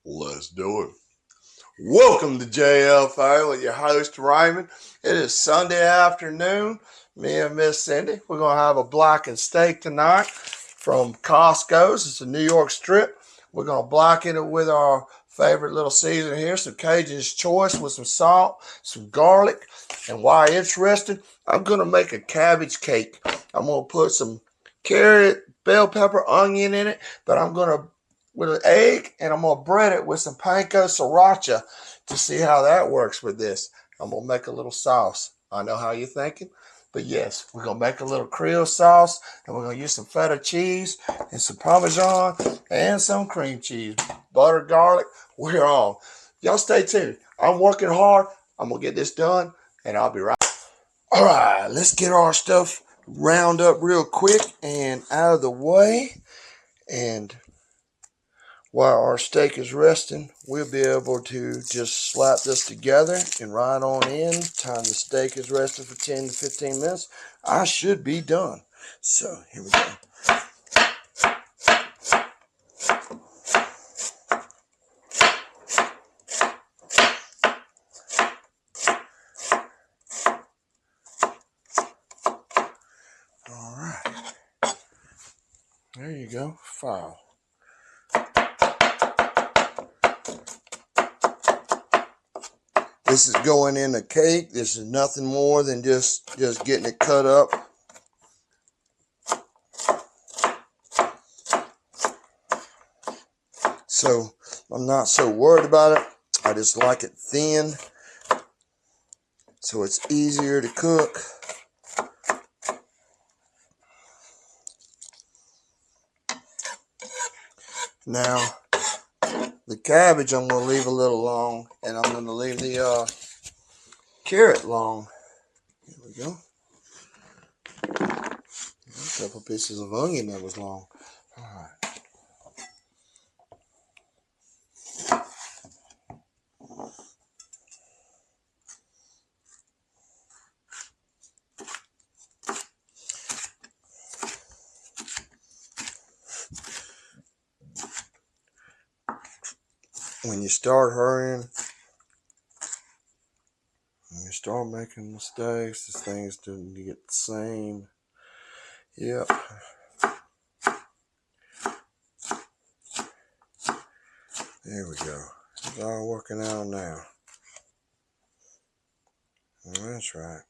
Let's do it. Welcome to JLFO with your host Raymond. It is Sunday afternoon. Me and Miss Cindy, we're going to have a blackened steak tonight from Costco's. It's a New York strip. We're going to blacken it with our favorite little seasoning here, some Cajun's Choice with some salt, some garlic. And while it's resting, I'm going to make a cabbage cake. I'm going to put some carrot, bell pepper, onion in it, but I'm going to with an egg, and I'm going to bread it with some panko sriracha to see how that works with this. I'm going to make a little sauce. I know how you're thinking, but yes, we're going to make a little Creole sauce, and we're going to use some feta cheese and some Parmesan and some cream cheese. Butter, garlic, we're on. Y'all stay tuned. I'm working hard. I'm going to get this done, and I'll be right back. All right, let's get our stuff round up real quick and out of the way. And while our steak is resting, we'll be able to just slap this together and right on in. Time the steak is resting for 10 to 15 minutes, I should be done. So here we go. All right. There you go. File. This is going in a cake. This is nothing more than just getting it cut up. So I'm not so worried about it. I just like it thin, so it's easier to cook. Now, the cabbage I'm going to leave a little long, and I'm going to leave the carrot long. Here we go. A couple pieces of onion that was long. All right. When you start hurrying, when you start making mistakes, this thing's doing you get the same. Yep. There we go. It's all working out now. That's right.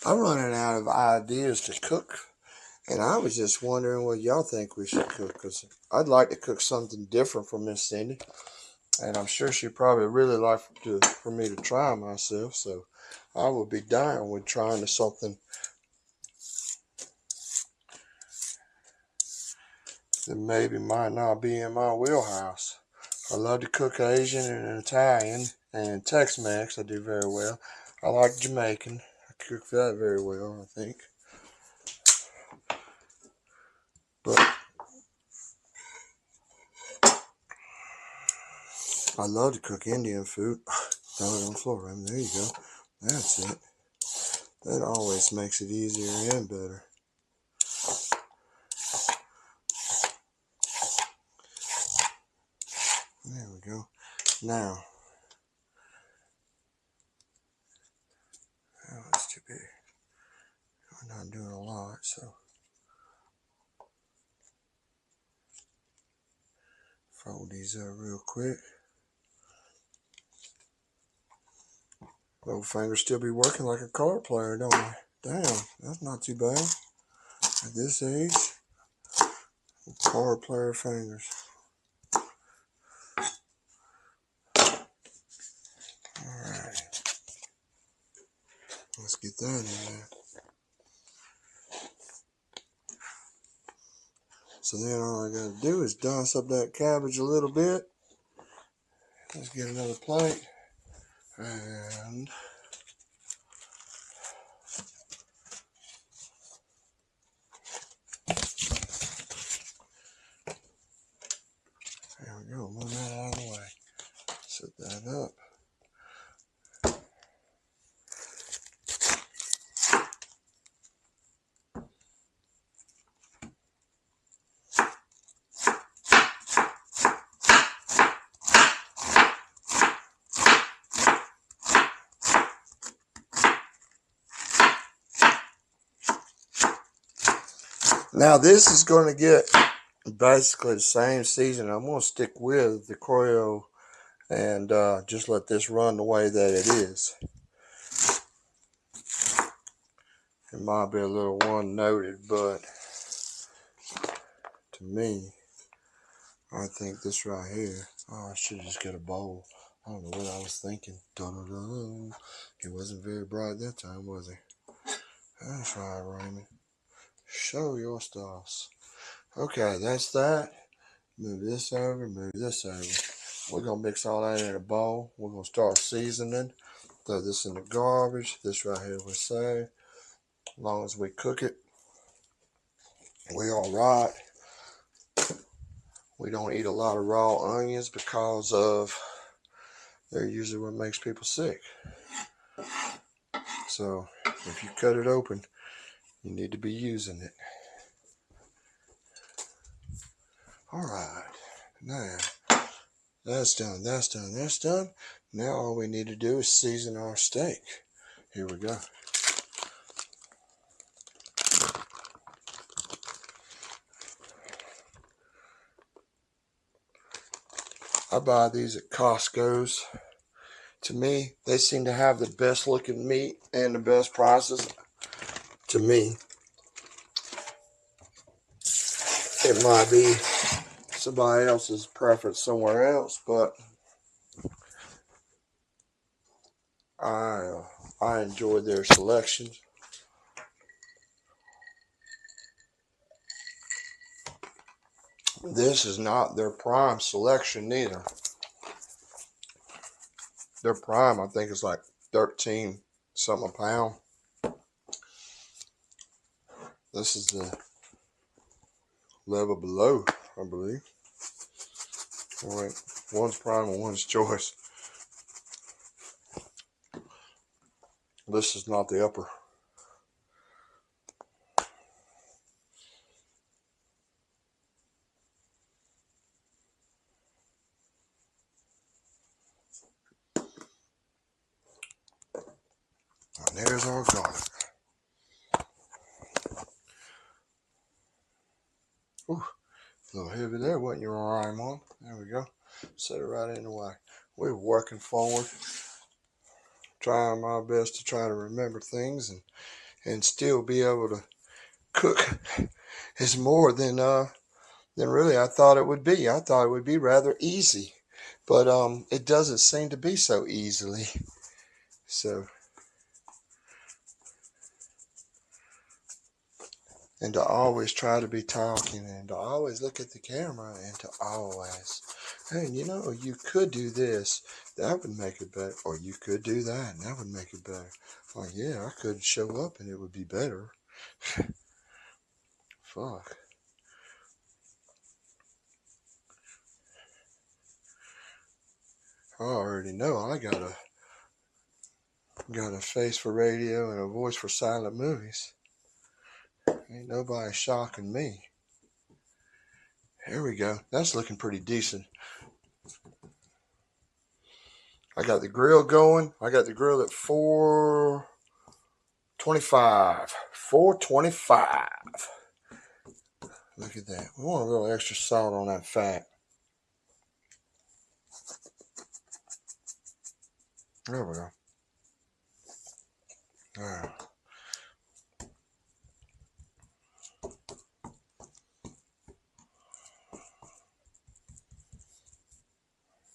I'm running out of ideas to cook, and I was just wondering what y'all think we should cook, because I'd like to cook something different from Miss Cindy, and I'm sure she'd probably really like for me to try myself, so I would be down with trying something that maybe might not be in my wheelhouse. I love to cook Asian and Italian and Tex-Mex. I do very well. I like Jamaican. I cook that very well, I think. But I love to cook Indian food. Throw it on the floor, right? There you go. That's it. That always makes it easier and better. There we go. Now, oh, it's too big. We're not doing a lot, so fold these up real quick. Little fingers still be working like a card player, don't they? Damn, that's not too bad. At this age, card player fingers. Alright. Let's get that in there. So then all I gotta do is dance up that cabbage a little bit. Let's get another plate. And there we go. Move that out of the way. Set that up. Now this is going to get basically the same season. I'm going to stick with the Creole and just let this run the way that it is. It might be a little one-noted, but to me, I think this right here. Oh, I should just get a bowl. I don't know what I was thinking. Dun-dun-dun. He wasn't very bright that time, was he? That's right, Raymond. Show your stuffs. Okay, that's that. Move this over, move this over. We're going to mix all that in a bowl. We're going to start seasoning. Throw this in the garbage. This right here we'll save. As long as we cook it, we all right. We don't eat a lot of raw onions because of they're usually what makes people sick. So if you cut it open, you need to be using it. All right, now that's done, that's done, that's done. Now all we need to do is season our steak. Here we go. I buy these at Costco's. To me, they seem to have the best looking meat and the best prices. To me, it might be somebody else's preference somewhere else, but I enjoy their selections. This is not their prime selection either. Their prime, I think, is like 13 something a pound. This is the level below, I believe. All right, one's prime and one's choice. This is not the upper. And there's our garlic. Ooh, a little heavy there, wasn't you, Raymond? There we go. Set it right in the way. We're working forward, trying my best to try to remember things and still be able to cook. Is more than really I thought it would be. I thought it would be rather easy, but it doesn't seem to be so easily. So, and to always try to be talking and to always look at the camera and to always, hey, you know, you could do this, that would make it better, or you could do that and that would make it better. Like, yeah, I could show up and it would be better. Fuck. I already know I got a face for radio and a voice for silent movies. Ain't nobody shocking me. Here we go. That's looking pretty decent. I got the grill going. I got the grill at 425. 425. Look at that. We want a little extra salt on that fat. There we go. There.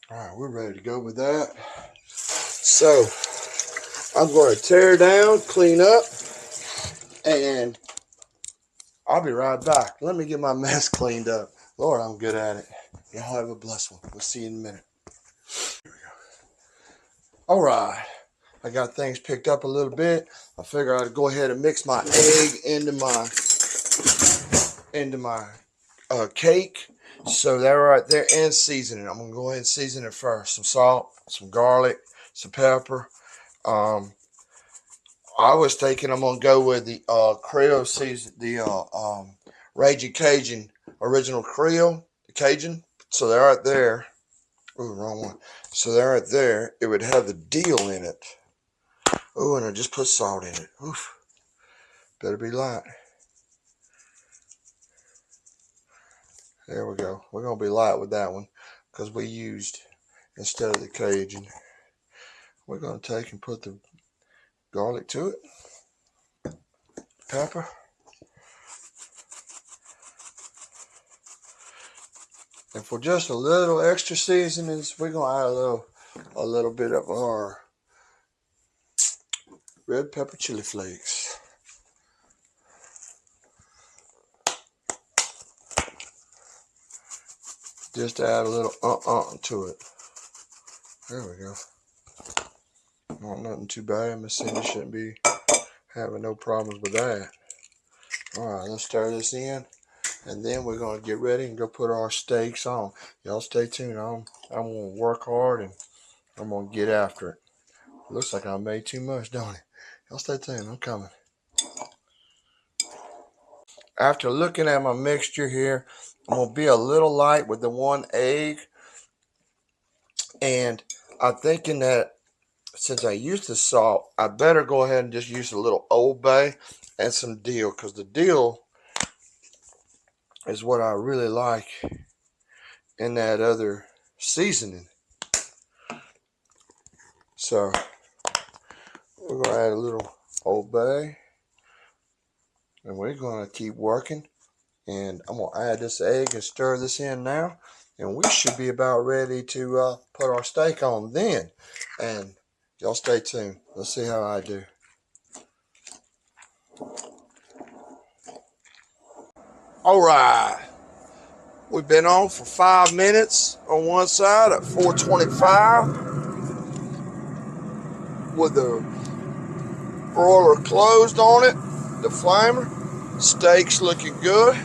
All right, we're ready to go with that. So, I'm going to tear down, clean up, and I'll be right back. Let me get my mess cleaned up. Lord, I'm good at it. Y'all have a blessed one. We'll see you in a minute. Here we go. All right. I got things picked up a little bit. I figure I'd go ahead and mix my egg into my cake. So that right there, and seasoning. I'm gonna go ahead and season it first. Some salt, some garlic, some pepper. I was thinking I'm gonna go with the Creole season, the Raging Cajun original Creole, the Cajun. So they're right there. Oh, wrong one. So they're right there. It would have the deal in it. Oh, and I just put salt in it. Oof. Better be light. There we go. We're going to be light with that one because we used, instead of the Cajun, we're going to take and put the garlic to it, pepper, and for just a little extra seasonings, we're going to add a little bit of our red pepper chili flakes. Just to add a little to it. There we go. Not nothing too bad. Miss Cindy shouldn't be having no problems with that. Alright, let's stir this in. And then we're going to get ready and go put our steaks on. Y'all stay tuned. I'm going to work hard and I'm going to get after it. Looks like I made too much, don't it? Y'all stay tuned. I'm coming. After looking at my mixture here, I'm going to be a little light with the 1 egg. And I'm thinking that since I used the salt, I better go ahead and just use a little Old Bay and some dill, because the dill is what I really like in that other seasoning. So we're going to add a little Old Bay, and we're going to keep working. And I'm going to add this egg and stir this in now, and we should be about ready to put our steak on then. And y'all stay tuned. Let's see how I do. All right. We've been on for 5 minutes on one side at 425 with the broiler closed on it, the flamer. Steak's looking good.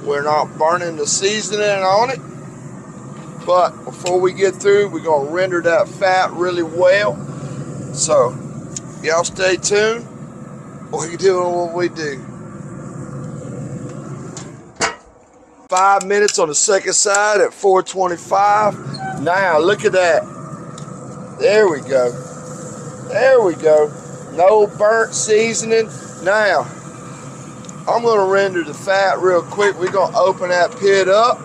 We're not burning the seasoning on it. But before we get through, we're going to render that fat really well. So, y'all stay tuned. We're doing what we do. 5 minutes on the second side at 425. Now, look at that. There we go. There we go. No burnt seasoning. Now, I'm going to render the fat real quick. We're going to open that pit up.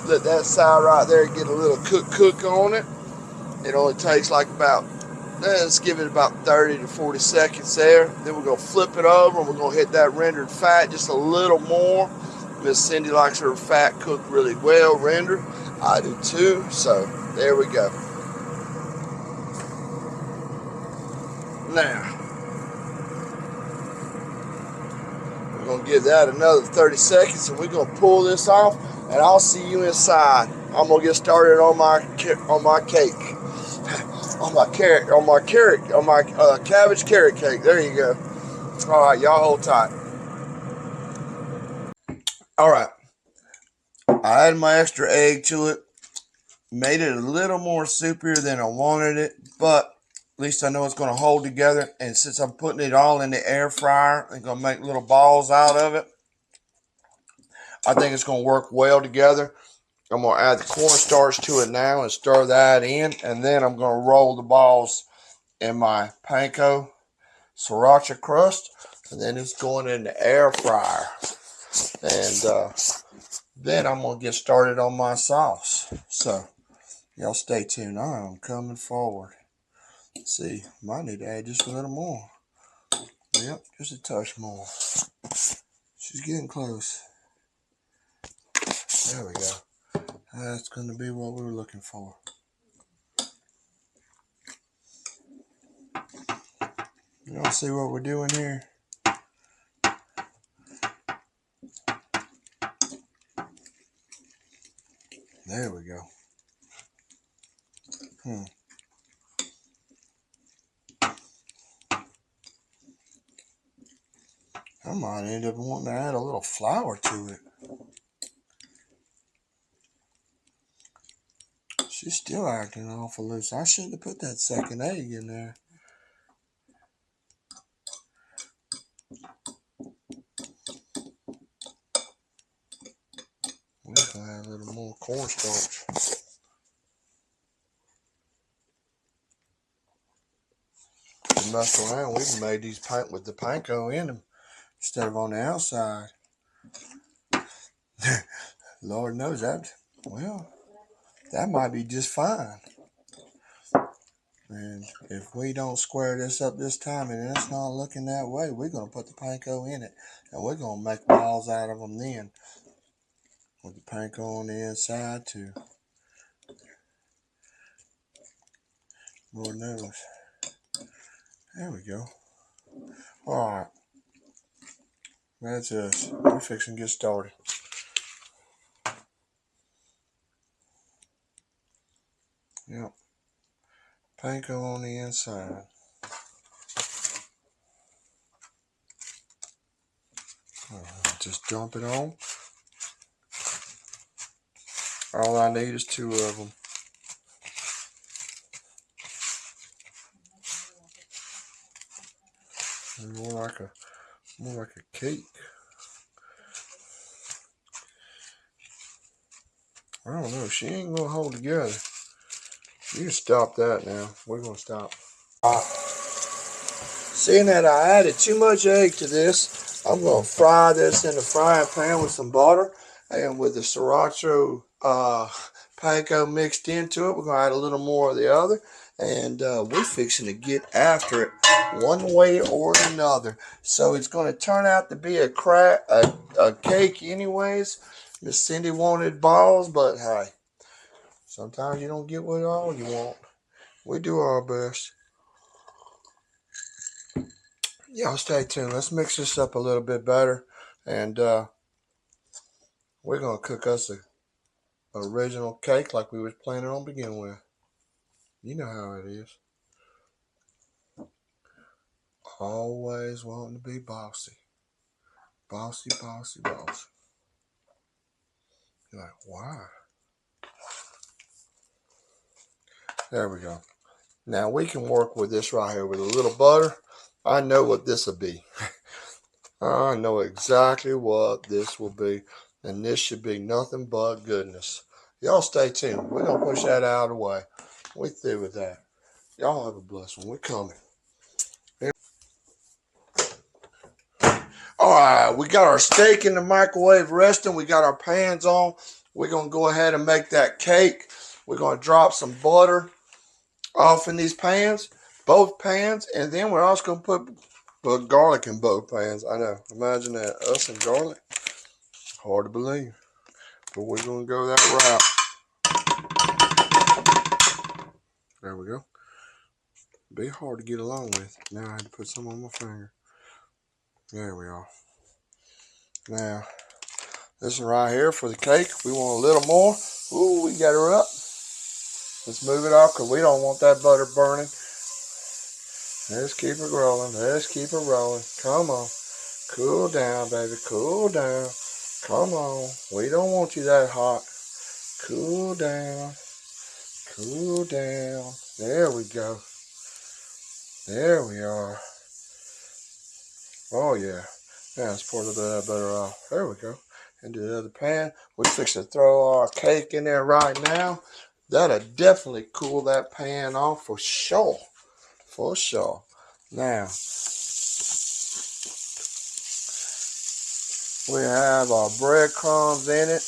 Let that side right there get a little cook on it. It only takes like about, let's give it about 30 to 40 seconds there. Then we're going to flip it over and we're going to hit that rendered fat just a little more. Miss Cindy likes her fat cooked really well rendered. I do too. So there we go. Now, we're going to give that another 30 seconds and we're going to pull this off, and I'll see you inside. I'm going to get started on my cake. on my cabbage carrot cake. There you go. All right, y'all hold tight. All right. I added my extra egg to it. Made it a little more soupier than I wanted it, but at least I know it's going to hold together. And since I'm putting it all in the air fryer, I'm going to make little balls out of it. I think it's going to work well together. I'm going to add the cornstarch to it now and stir that in. And then I'm going to roll the balls in my panko sriracha crust. And then it's going in the air fryer. And then I'm going to get started on my sauce. So, y'all stay tuned. I'm coming forward. Let's see, might need to add just a little more. Yep, just a touch more. She's getting close. There we go. That's going to be what we were looking for. Y'all see what we're doing here? There we go. I might end up wanting to add a little flour to it. She's still acting awful loose. I shouldn't have put that second egg in there. We're going to add a little more cornstarch. We messed around. We even made these with the panko in them instead of on the outside. Lord knows that. Well, that might be just fine. And if we don't square this up this time and it's not looking that way, we're going to put the panko in it. And we're going to make balls out of them then. With the panko on the inside too. Lord knows. There we go. Alright. That's us. We're fixing to get started. Yep. Panko on the inside. Just dump it on. All I need is 2 of them. More like a cake. I don't know. She ain't gonna hold together. You can stop that now. We're gonna stop. Seeing that I added too much egg to this, I'm gonna fry this in the frying pan with some butter and with the sriracha panko mixed into it. We're gonna add a little more of the other, and we're fixing to get after it one way or another. So it's gonna turn out to be a cake anyways. Miss Cindy wanted balls, but hey, sometimes you don't get what all you want. We do our best. Y'all stay tuned. Let's mix this up a little bit better, and we're gonna cook us a original cake like we was planning on beginning with. You know how it is. Always wanting to be bossy. Bossy, bossy, bossy. You're like, why? There we go. Now we can work with this right here with a little butter. I know what this will be. I know exactly what this will be. And this should be nothing but goodness. Y'all stay tuned. We're going to push that out of the way. We're through with that. Y'all have a blessed one. We're coming. Alright, we got our steak in the microwave resting. We got our pans on. We're going to go ahead and make that cake. We're going to drop some butter off in these pans, both pans, and then we're also going to put garlic in both pans. I know, imagine that, us and garlic. Hard to believe, but we're going to go that route. There we go. Be hard to get along with. Now I had to put some on my finger. There we are. Now, this one right here for the cake, we want a little more. Ooh, we got her up. Let's move it off because we don't want that butter burning. Let's keep it rolling. Let's keep it rolling. Come on. Cool down, baby. Cool down. Come on. We don't want you that hot. Cool down. Cool down. There we go. There we are. Oh, yeah. Now let's pour a little bit of that butter off. There we go. Into the other pan. We're fixing to throw our cake in there right now. That'll definitely cool that pan off for sure. For sure. Now, we have our breadcrumbs in it.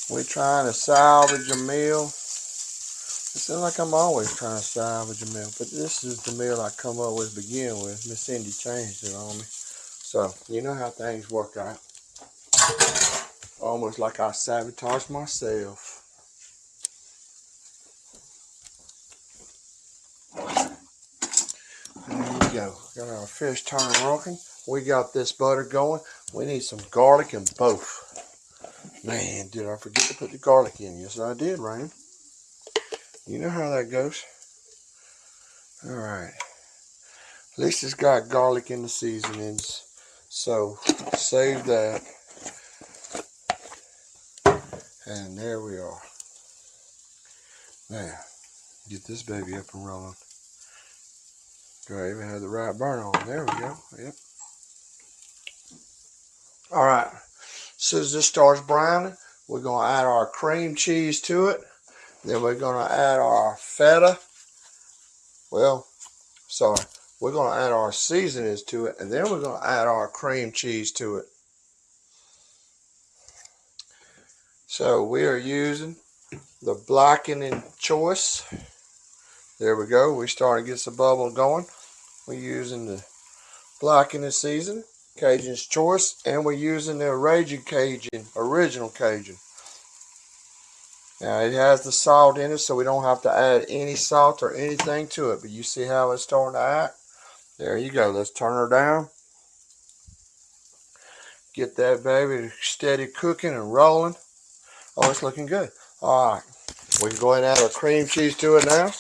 We're trying to salvage a meal. It seems like I'm always trying to salvage a meal, but this is the meal I come up with to begin with. Miss Cindy changed it on me. So, you know how things work out. Almost like I sabotaged myself. There we go. Got our fish turner rocking. We got this butter going. We need some garlic in both. Man, did I forget to put the garlic in? Yes, I did, Ryan. You know how that goes. Alright. At least it's got garlic in the seasonings. So, save that. And there we are. Now, get this baby up and rolling. Do I even have the right burn on? There we go. Yep. Alright. As soon as this starts browning, we're going to add our cream cheese to it. Then we're going to add our feta. Well, sorry. We're going to add our seasonings to it. And then we're going to add our cream cheese to it. So we are using the Blackened choice. There we go. We starting to get some bubble going. We're using the Blackened season, Cajun's choice, and we're using the Raging Cajun, original Cajun. Now it has the salt in it, so we don't have to add any salt or anything to it. But you see how it's starting to act? There you go. Let's turn her down. Get that baby steady cooking and rolling. Oh, it's looking good. All right. We can go ahead and add our cream cheese to it now.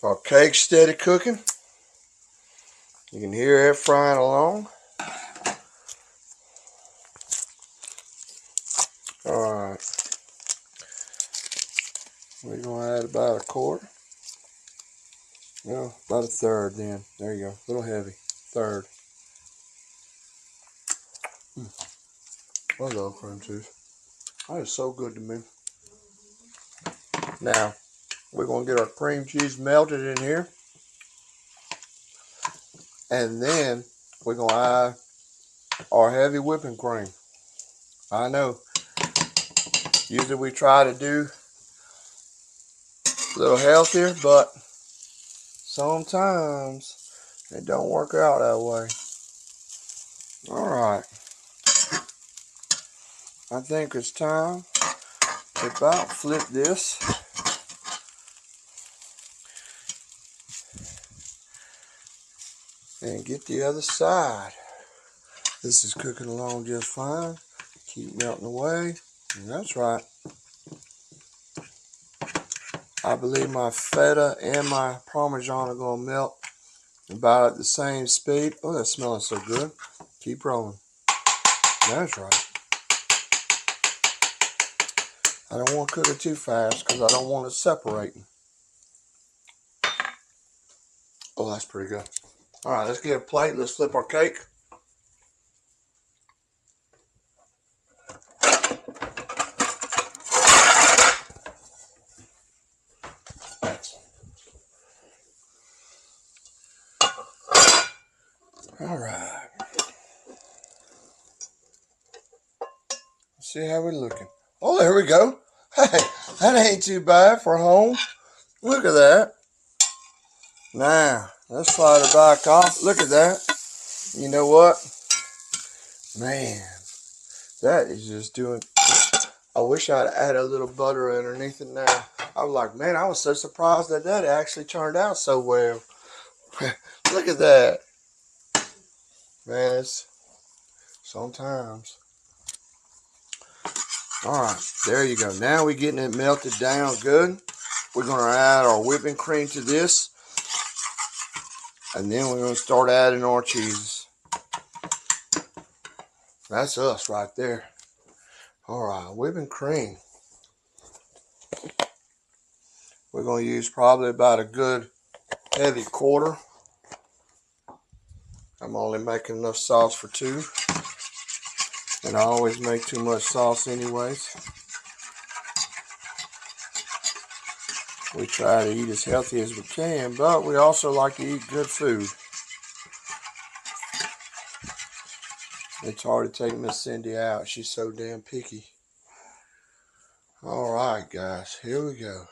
Our cake's steady cooking. You can hear it frying along. All right. We're going to add about a quarter. Well, about a third then. There you go. A little heavy. Third. I love cream cheese. That is so good to me. Now, we're going to get our cream cheese melted in here. And then we're going to add our heavy whipping cream. I know. Usually we try to do a little healthier, but sometimes it don't work out that way. All right. I think it's time to about flip this. And get the other side. This is cooking along just fine. Keep melting away. And that's right. I believe my feta and my Parmesan are going to melt about at the same speed. Oh, that's smelling so good. Keep rolling. That's right. I don't want to cook it too fast because I don't want it separating. Oh, that's pretty good. All right, let's get a plate. Let's flip our cake. All right. See how we're looking. Oh, there we go. Hey, that ain't too bad for home. Look at that. Now, let's slide it back off. Look at that. You know what? Man, that is just doing... I wish I'd added a little butter underneath it now. I was like, man, I was so surprised that that actually turned out so well. Look at that. Man, it's sometimes. All right, there you go. Now we're getting it melted down good. We're going to add our whipping cream to this. And then we're going to start adding our cheeses. That's us right there. All right, whipping cream. We're going to use probably about a good heavy quarter. I'm only making enough sauce for two. And I always make too much sauce anyways. We try to eat as healthy as we can, but we also like to eat good food. It's hard to take Miss Cindy out. She's so damn picky. All right, guys, here we go.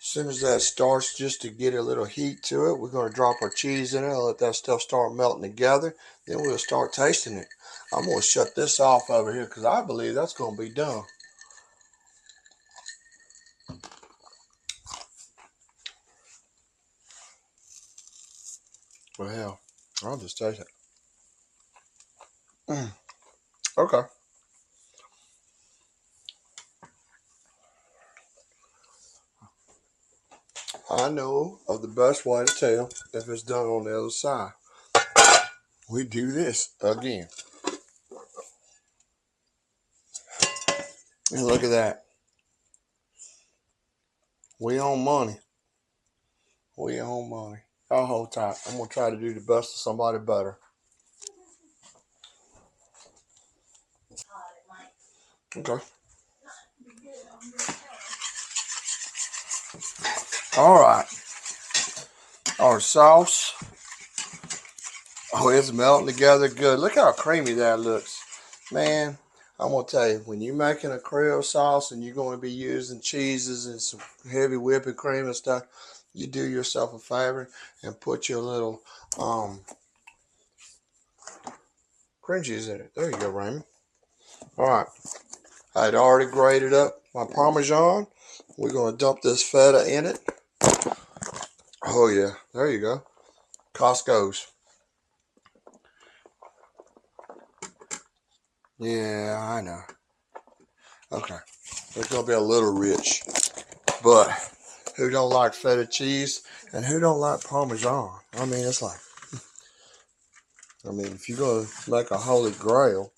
As soon as that starts just to get a little heat to it, we're going to drop our cheese in it and let that stuff start melting together. Then we'll start tasting it. I'm going to shut this off over here because I believe that's going to be done. Well, hell, I'll just taste it. Okay. I know of the best way to tell if it's done on the other side. We do this again. And look at that. We own money. We own money. I'll hold tight. I'm going to try to do the best of somebody better. Okay. All right. Our sauce Oh, it's melting together good. Look how creamy that looks. Man, I'm going to tell you, when you're making a Creole sauce and you're going to be using cheeses and some heavy whipping cream and stuff, you do yourself a favor and put your little cream cheese in it. There you go, Raymond. All right. I'd already grated up my Parmesan. We're going to dump this feta in it. Oh, yeah. There you go. Costco's. Yeah, I know. Okay. It's going to be a little rich. But who don't like feta cheese and who don't like Parmesan? I mean, it's like, if you're going to make a holy grail,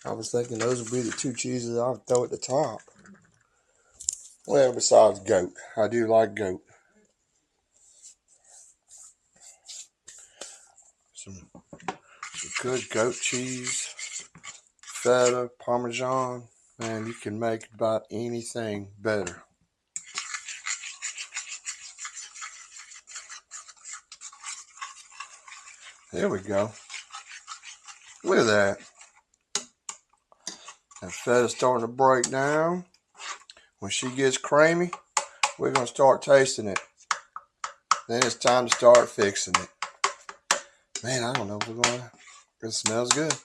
I was thinking those would be the two cheeses I would throw at the top. Well, besides goat. I do like goat. Some good goat cheese, feta, Parmesan. Man, you can make about anything better. There we go. Look at that. That feta's starting to break down. When she gets creamy, we're going to start tasting it. Then it's time to start fixing it. Man, I don't know if we're going to. It smells good.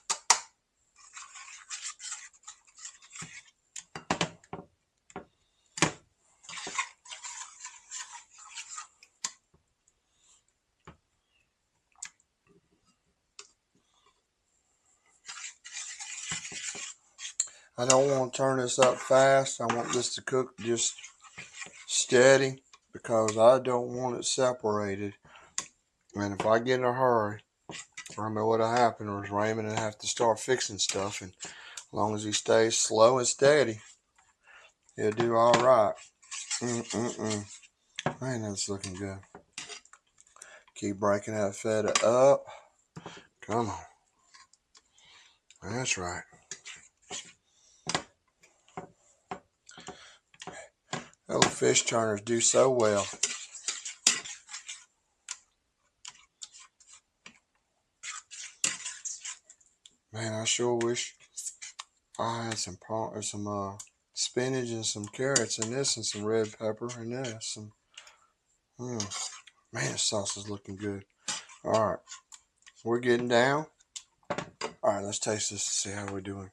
I don't want to turn this up fast. I want this to cook just steady because I don't want it separated. And if I get in a hurry, I know what'll happen is Raymond will have to start fixing stuff. And as long as he stays slow and steady, he'll do all right. Man, that's looking good. Keep breaking that feta up. Come on. That's right. Those fish turners do so well. Man, I sure wish I had some spinach and some carrots in this and some red pepper and this. Man, this sauce is looking good. All right. We're getting down. All right, let's taste this to see how we're doing.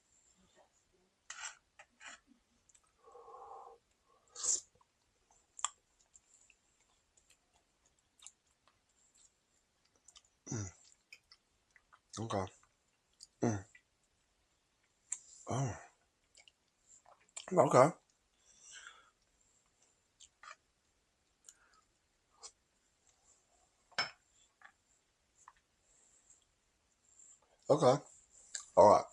Okay. Oh. Okay. Okay. All right.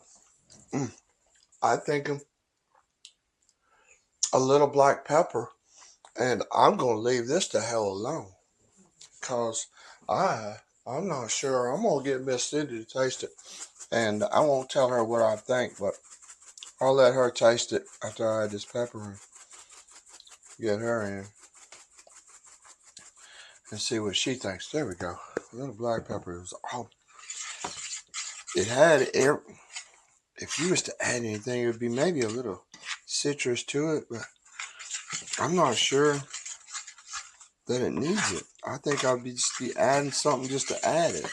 I think a little black pepper, and I'm gonna leave this the hell alone, cause I'm not sure. I'm gonna get Miss Cindy to taste it, and I won't tell her what I think, but I'll let her taste it after I add this pepper and get her in and see what she thinks. There we go. A little black pepper. It had air. If you was to add anything, it would be maybe a little citrus to it, but I'm not sure that it needs it. I think I'll just be adding something just to add it.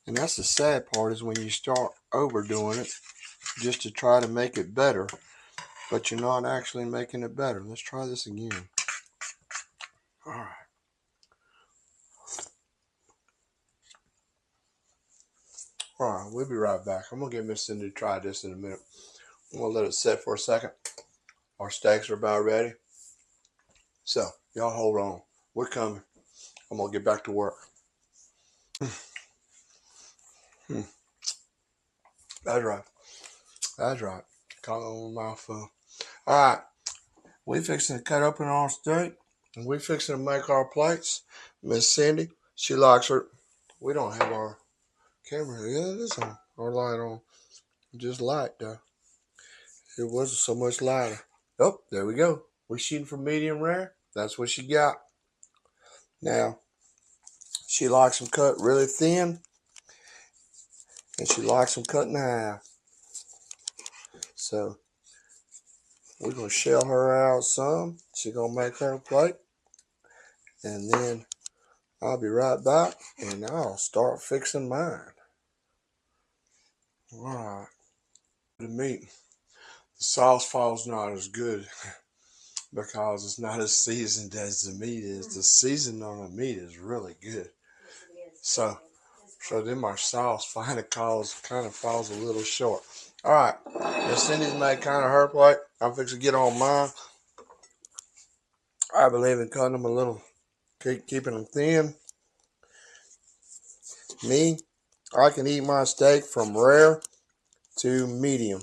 And that's the sad part, is when you start overdoing it just to try to make it better, but you're not actually making it better. Let's try this again. All right. All right, we'll be right back. I'm going to get Miss Cindy to try this in a minute. I'm going to let it set for a second. Our steaks are about ready. So, y'all hold on. We're coming. I'm going to get back to work. That's right. That's right. Caught it on my mouthful. All right. We fixing to cut open our steak. And we fixing to make our plates. Miss Cindy, she likes her. We don't have our camera. Yeah, it is on. Our light on. Just light, though. It wasn't so much lighter. Oh, there we go. We're shooting for medium rare. That's what she got. Now, she likes them cut really thin. and she likes them cut in half. So we're gonna shell her out some. She's gonna make her plate, and then I'll be right back, and I'll start fixing mine. All right. The meat, the sauce falls not as good because it's not as seasoned as the meat is. The seasoning on the meat is really good. So then my sauce kind of falls a little short. All right, Miss Cindy's made kind of her plate. I'm fixing to get on mine. I believe in cutting them a little, keeping them thin. Me, I can eat my steak from rare to medium.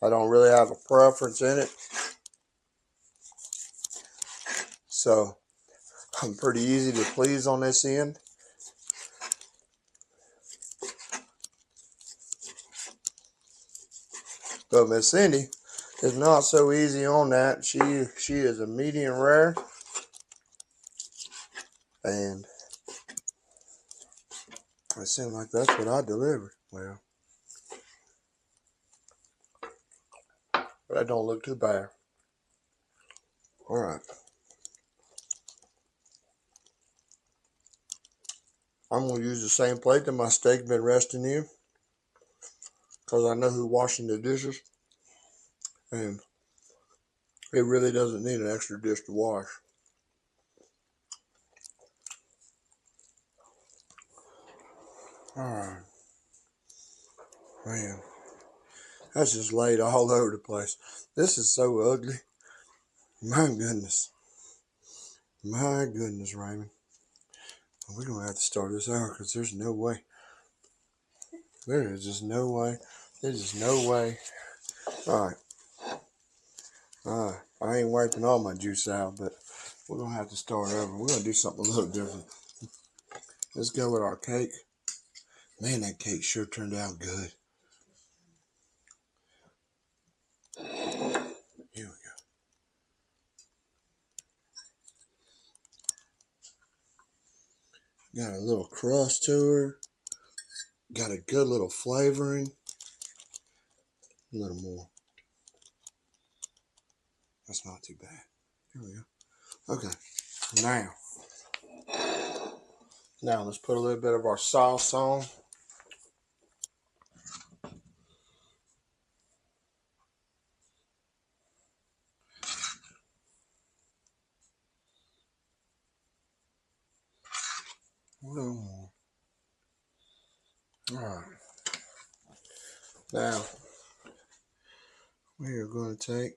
I don't really have a preference in it. So I'm pretty easy to please on this end. But Miss Cindy is not so easy on that. She is a medium rare. And it seems like that's what I delivered. Well, but that don't look too bad. All right. I'm going to use the same plate that my steak been resting in, because I know who's washing the dishes. And it really doesn't need an extra dish to wash. All right. Man, that's just laid all over the place. This is so ugly. My goodness. My goodness, Raymond. We're going to have to start this out because there's no way. There is just no way. There's just no way. All right. I ain't wiping all my juice out, but we're going to have to start over. We're going to do something a little different. Let's go with our cake. Man, that cake sure turned out good. Here we go. Got a little crust to her. Got a good little flavoring. A little more. That's not too bad. Here we go. Okay. Now let's put a little bit of our sauce on. A little more. All right. Now we are going to take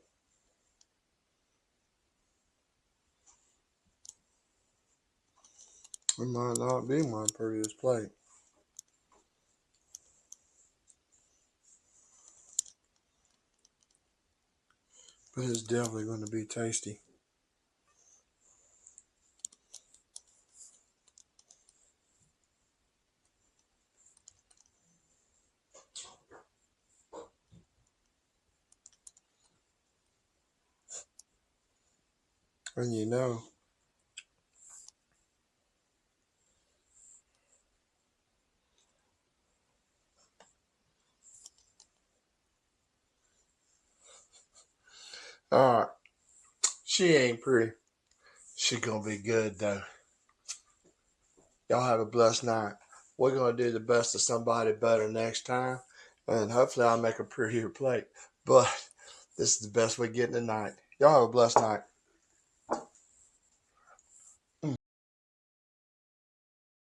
it might not be my prettiest plate. But it's definitely going to be tasty. And you know, all right, she ain't pretty. She gonna be good though. Y'all have a blessed night. We're gonna do the best of somebody better next time, and hopefully I'll make a prettier plate. But this is the best we're getting tonight. Y'all have a blessed night.